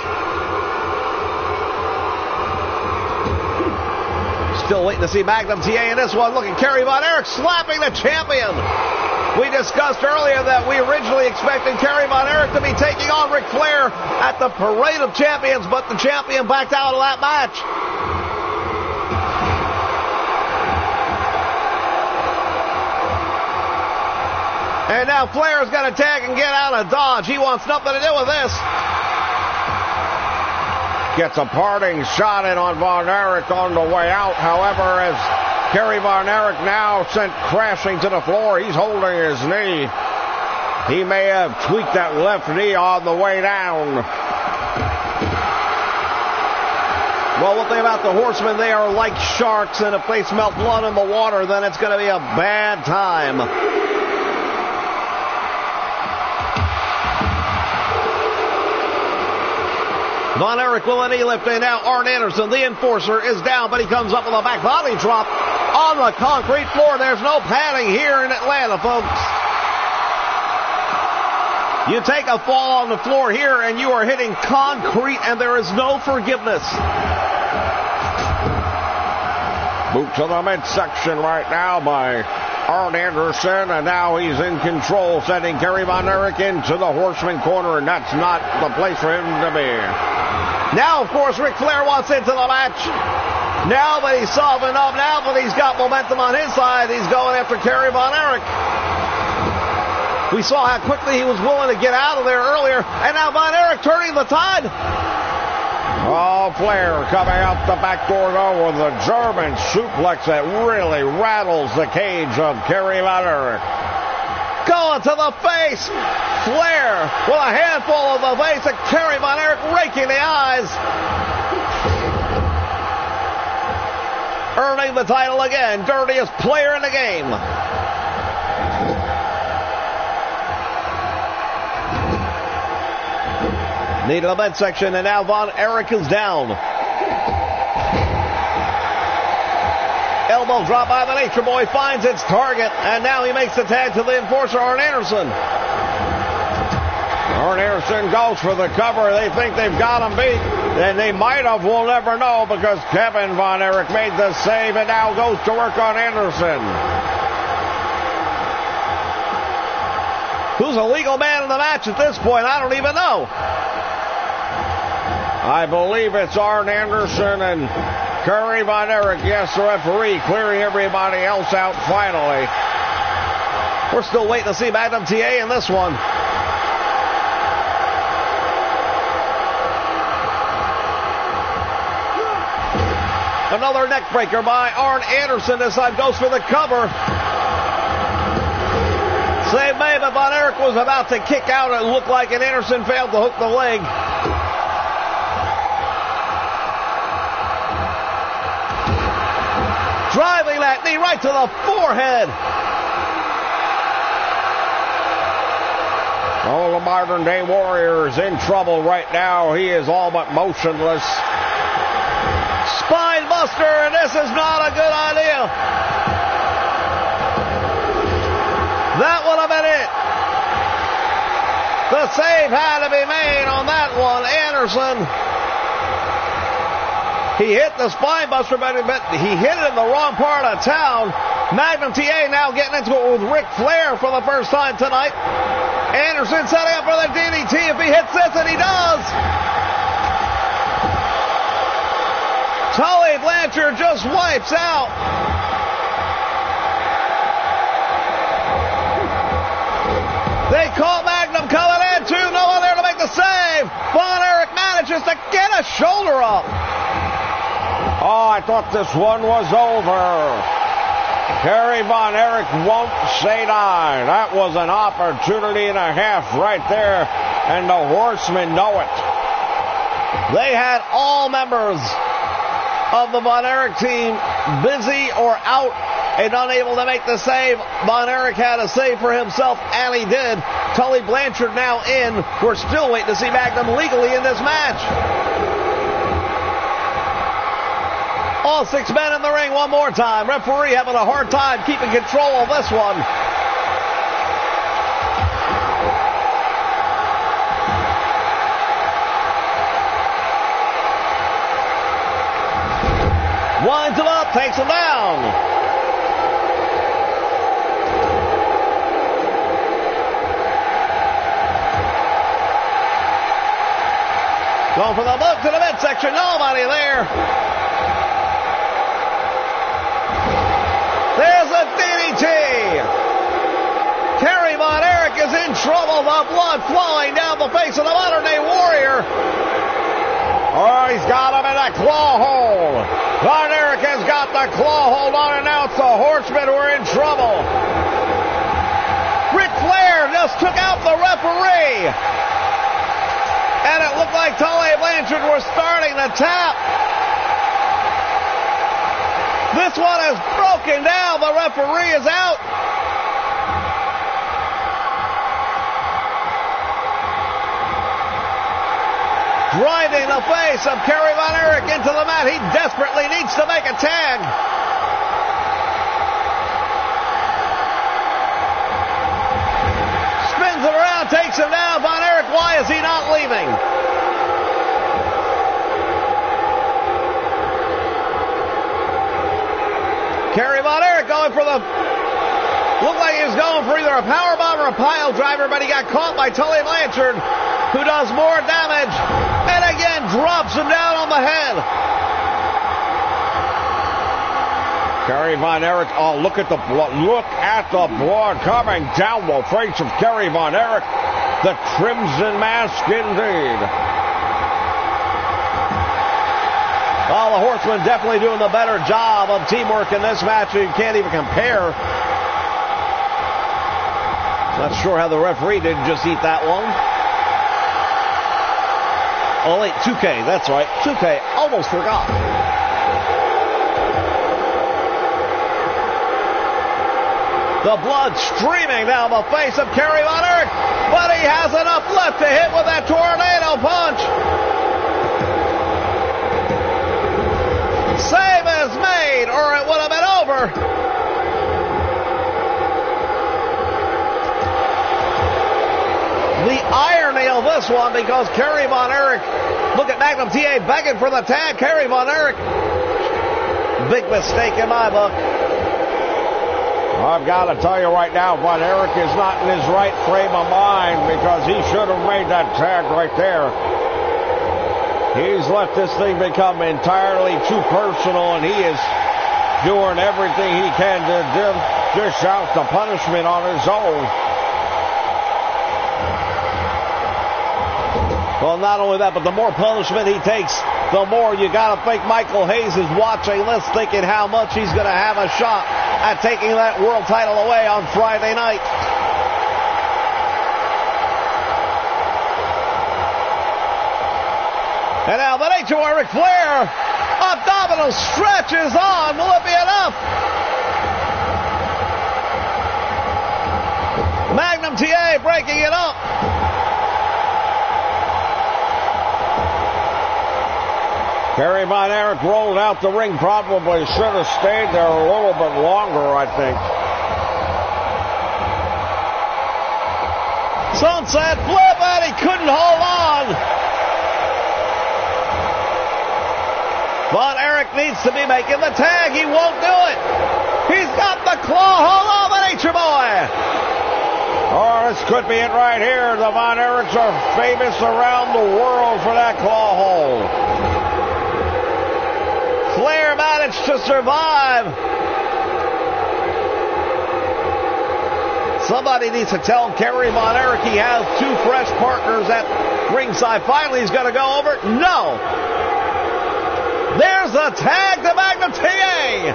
Speaker 2: Still waiting to see Magnum TA in this one. Look at Kerry Von Erich slapping the champion. We discussed earlier that we originally expected Kerry Von Erich to be taking on Ric Flair at the Parade of Champions, but the champion backed out of that match. And now Flair's got to tag and get out of Dodge. He wants nothing to do with this.
Speaker 3: Gets a parting shot in on Von Erich on the way out. However, as Kerry Von Erich now sent crashing to the floor, he's holding his knee. He may have tweaked that left knee on the way down.
Speaker 2: Well, one thing about the Horsemen, they are like sharks, and if they smell blood in the water, then it's going to be a bad time. Von Erich with a knee lift, and now Arn Anderson, the enforcer, is down, but he comes up with a back body drop on the concrete floor. There's no padding here in Atlanta, folks. You take a fall on the floor here, and you are hitting concrete, and there is no forgiveness.
Speaker 3: Boot to the midsection right now by Arn Anderson, and now he's in control, sending Kerry Von Erich into the Horseman corner, and that's not the place for him to be.
Speaker 2: Now, of course, Ric Flair wants into the match. Now that he's softened up, now that he's got momentum on his side, he's going after Kerry Von Erich. We saw how quickly he was willing to get out of there earlier, and now Von Erich turning the tide.
Speaker 3: Oh, Flair coming out the back door, though, with a German suplex that really rattles the cage of Kerry Von Erich.
Speaker 2: Going to the face. Flair with a handful of the face of Kerry Von Erich, raking the eyes. Earning the title again, dirtiest player in the game. Knee to the midsection, and now Von Erich is down. Elbow drop by the Nature Boy, finds its target, and now he makes the tag to the enforcer, Arn Anderson.
Speaker 3: Arn Anderson goes for the cover. They think they've got him beat, and they might have. We'll never know, because Kevin Von Erich made the save and now goes to work on Anderson.
Speaker 2: Who's a legal man in the match at this point? I don't even know.
Speaker 3: I believe it's Arn Anderson and Kerry Von Erich. Yes, the referee clearing everybody else out finally.
Speaker 2: We're still waiting to see Magnum TA in this one. Another neck breaker by Arn Anderson. This time goes for the cover. Save made, but Von Erich was about to kick out. It looked like an Anderson failed to hook the leg. Driving that knee right to the forehead.
Speaker 3: Oh, the modern-day Warrior is in trouble right now. He is all but motionless.
Speaker 2: Spine buster, and this is not a good idea. That would have been it. The save had to be made on that one. Anderson. He hit the spine buster, but he hit it in the wrong part of town. Magnum TA now getting into it with Ric Flair for the first time tonight. Anderson setting up for the DDT if he hits this, and he does. Tully Blanchard just wipes out. They caught Magnum coming in too. No one there to make the save. Von Erich manages to get a shoulder up.
Speaker 3: Oh, I thought this one was over. Kerry Von Erich won't say die. That was an opportunity and a half right there, and the Horsemen know it.
Speaker 2: They had all members of the Von Erich team busy or out and unable to make the save. Von Erich had a save for himself, and he did. Tully Blanchard now in. We're still waiting to see Magnum legally in this match. All 6 men in the ring one more time. Referee having a hard time keeping control of this one. Winds him up, takes him down. Going for the boot to the midsection. Nobody there. There's a DDT. Kerry Von Erich is in trouble. The blood flowing down the face of the modern-day Warrior.
Speaker 3: Oh, he's got him in a claw hold. Von Erich has got the claw hold on, and now it's the Horsemen who are in trouble.
Speaker 2: Ric Flair just took out the referee. And it looked like Tully Blanchard was starting to tap. This one is broken down. The referee is out. Driving the face of Kerry Von Erich into the mat. He desperately needs to make a tag. Spins it around, takes him down. Von Erich, why is he not leaving? Kerry Von Erich going for the... Looked like he was going for either a powerbomb or a pile driver, but he got caught by Tully Blanchard, who does more damage, and again drops him down on the head.
Speaker 3: Kerry Von Erich, oh, look at the blood. Look at the blood coming down the face of Kerry Von Erich. The Crimson Mask indeed.
Speaker 2: Well, the Horsemen definitely doing the better job of teamwork in this match. You can't even compare. Not sure how the referee didn't just eat that one. Oh, wait, 2K. That's right. 2K. Almost forgot. The blood streaming down the face of Kerry Von Erich. But he has enough left to hit with that tornado punch. Save is made, or it would have been over. The irony of this one, because Kerry Von Erich, look at Magnum TA begging for the tag. Kerry Von Erich, big mistake in my book.
Speaker 3: I've got to tell you right now, Von Erich is not in his right frame of mind, because he should have made that tag right there. He's let this thing become entirely too personal, and he is doing everything he can to dish out the punishment on his own.
Speaker 2: Well, not only that, but the more punishment he takes, the more you got to think Michael Hayes is watching this, thinking how much he's going to have a shot at taking that world title away on Friday night. And now the nature of Ric Flair. Abdominal stretch is on. Will it be enough? Magnum TA breaking it up.
Speaker 3: Kerry Von Erich rolled out the ring. Probably should have stayed there a little bit longer, I think.
Speaker 2: Sunset flip, and he couldn't hold on. Von Erich needs to be making the tag. He won't do it. He's got the claw hold on the Nature Boy.
Speaker 3: Oh, this could be it right here. The Von Erichs are famous around the world for that claw hold.
Speaker 2: Flair managed to survive. Somebody needs to tell Kerry Von Erich he has two fresh partners at ringside. Finally, he's going to go over. No. There's the tag to Magnum TA.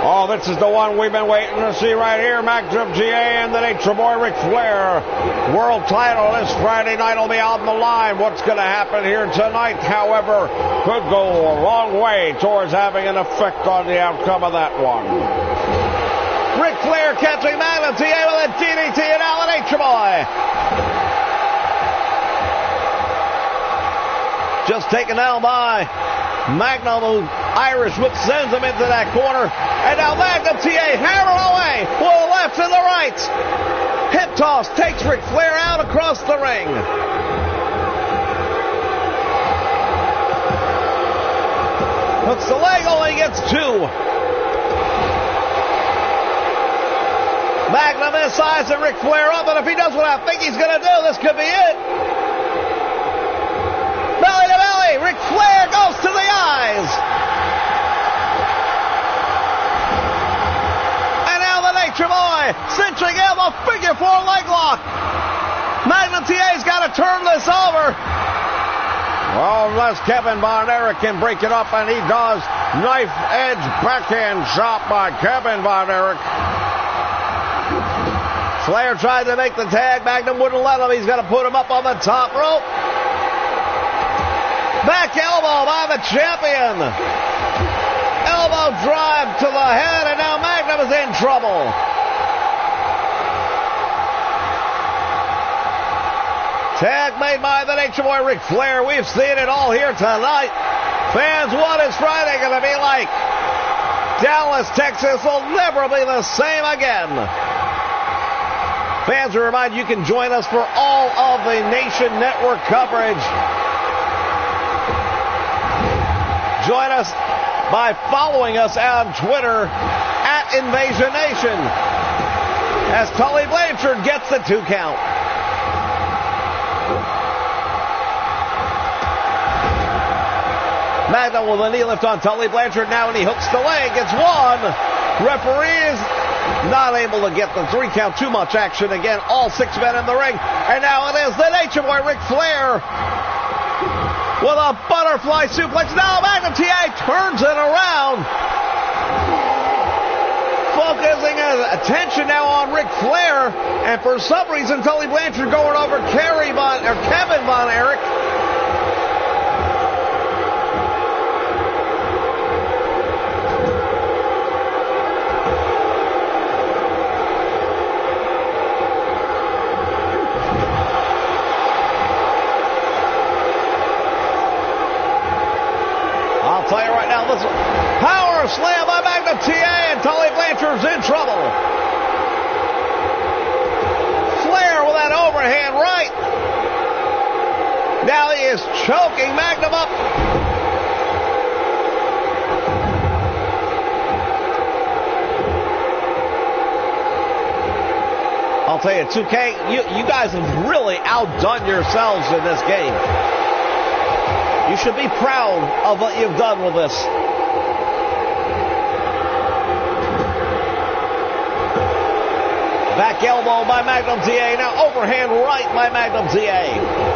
Speaker 3: Oh, this is the one we've been waiting to see right here. Magnum TA and the Nature Boy Ric Flair. World title this Friday night will be on the line. What's going to happen here tonight, however, could go a long way towards having an effect on the outcome of that one.
Speaker 2: Ric Flair catching Magnum TA with a DDT, and now the Nature Boy. Just taken down by Magnum, who Irish whip sends him into that corner. And now Magnum TA hammered away with the left and the right. Hip toss takes Ric Flair out across the ring. Hooks the leg, only gets two. Magnum is sizing Ric Flair up, and if he does what I think he's going to do, this could be it. Belly to belly, Ric Flair goes to the eyes. And now the Nature Boy cinching in the figure four leg lock. Magnum TA's got to turn this over.
Speaker 3: Well, unless Kevin Von Erich can break it up, and he does. Knife edge backhand shot by Kevin Von Erich.
Speaker 2: Flair tried to make the tag. Magnum wouldn't let him. He's going to put him up on the top rope. Back elbow by the champion. Elbow drive to the head, and now Magnum is in trouble. Tag made by the Nature Boy Ric Flair. We've seen it all here tonight. Fans, what is Friday going to be like? Dallas, Texas will never be the same again. Fans, a reminder, you can join us for all of the Nation Network coverage. Join us by following us on Twitter at Invasion Nation as Tully Blanchard gets the 2 count. Magnum with a knee lift on Tully Blanchard now, and he hooks the leg. It's one. Referees not able to get the 3 count. Too much action again. All 6 men in the ring. And now it is the Nature Boy Ric Flair with a butterfly suplex. Now Magnum TA turns it around. Focusing his attention now on Ric Flair. And for some reason, Tully Blanchard going over Kevin Von Erich. I'll tell you right now, this power slam by Magnum TA, and Tully Blanchard's in trouble. Flair with that overhand right. Now he is choking Magnum up. I'll tell you, 2K, you guys have really outdone yourselves in this game. You should be proud of what you've done with this. Back elbow by Magnum TA. Now overhand right by Magnum TA.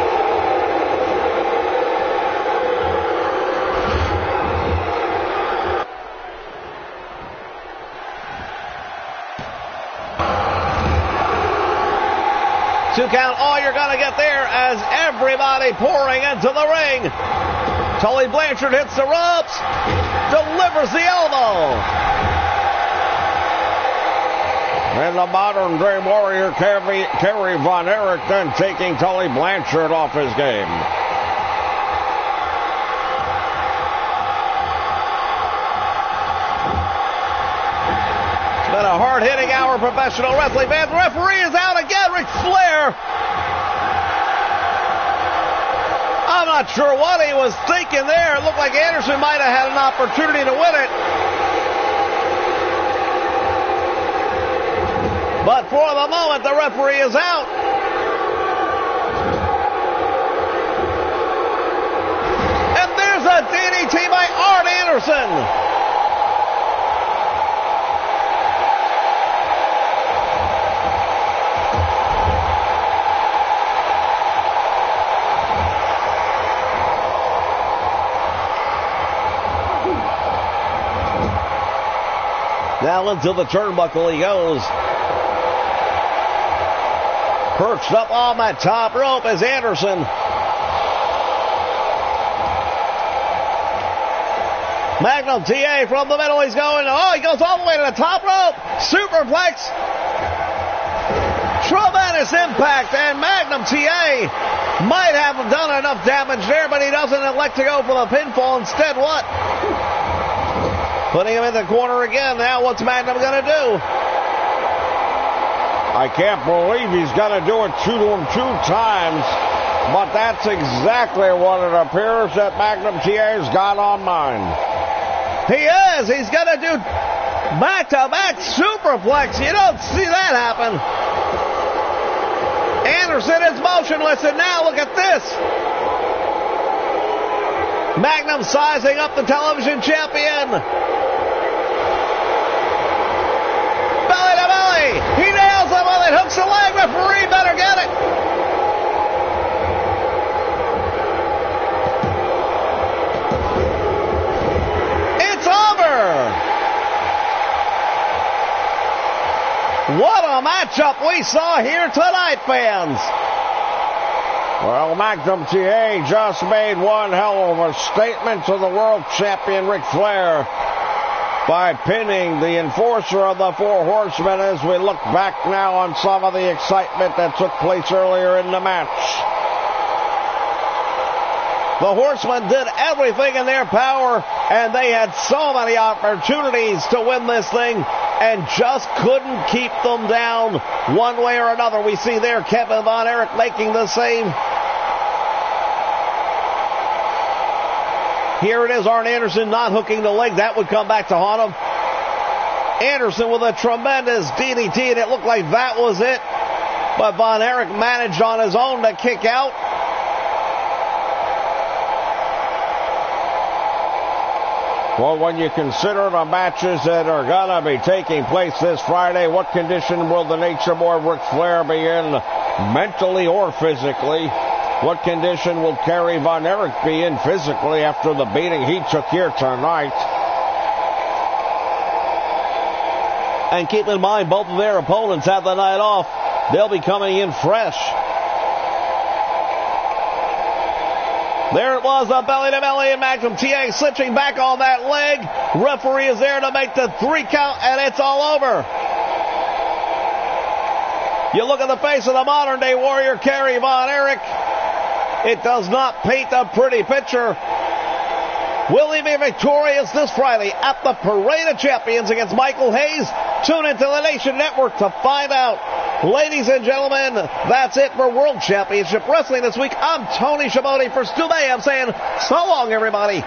Speaker 2: Two count, all you're going to get there as everybody pouring into the ring. Tully Blanchard hits the ropes, delivers the elbow. And the modern day warrior, Kerry Von Erich, then taking Tully Blanchard off his game. It's been a hard-hitting hour of professional wrestling, man. The referee is out again, Ric Flair. I'm not sure what he was thinking there. It looked like Anderson might have had an opportunity to win it. But for the moment, the referee is out. And there's a DDT by Arn Anderson. Now into the turnbuckle he goes. Perched up on that top rope is Anderson. Magnum TA from the middle. He's going. Oh, he goes all the way to the top rope. Superplex. Tremendous impact. And Magnum TA might have done enough damage there, but he doesn't elect to go for the pinfall. Instead, what? Putting him in the corner again. Now what's Magnum going to do?
Speaker 3: I can't believe he's going to do it to him 2 times, but that's exactly what it appears that Magnum TA's got on mind.
Speaker 2: He is. He's going to do back-to-back superplex. You don't see that happen. Anderson is motionless, and now look at this. Magnum sizing up the television champion. Belly to belly. He nails him with it. Hooks the leg. Referee better get it. It's over. What a matchup we saw here tonight, fans.
Speaker 3: Well, Magnum TA just made one hell of a statement to the world champion Ric Flair by pinning the enforcer of the Four Horsemen as we look back now on some of the excitement that took place earlier in the match.
Speaker 2: The Horsemen did everything in their power, and they had so many opportunities to win this thing and just couldn't keep them down one way or another. We see there Kevin Von Erich making the save. Here it is, Arn Anderson not hooking the leg. That would come back to haunt him. Anderson with a tremendous DDT, and it looked like that was it. But Von Erich managed on his own to kick out.
Speaker 3: Well, when you consider the matches that are going to be taking place this Friday, what condition will the Nature Boy Ric Flair be in, mentally or physically? What condition will Kerry Von Erich be in physically after the beating he took here tonight?
Speaker 2: And keep in mind, both of their opponents had the night off. They'll be coming in fresh. There it was, a belly-to-belly, and Magnum TA switching back on that leg. Referee is there to make the 3 count, and it's all over. You look at the face of the modern-day warrior, Kerry Von Erich. It does not paint a pretty picture. Will he be victorious this Friday at the Parade of Champions against Michael Hayes? Tune into the Nation Network to find out. Ladies and gentlemen, that's it for World Championship Wrestling this week. I'm Tony Schiavone for Stu May. I'm saying so long, everybody.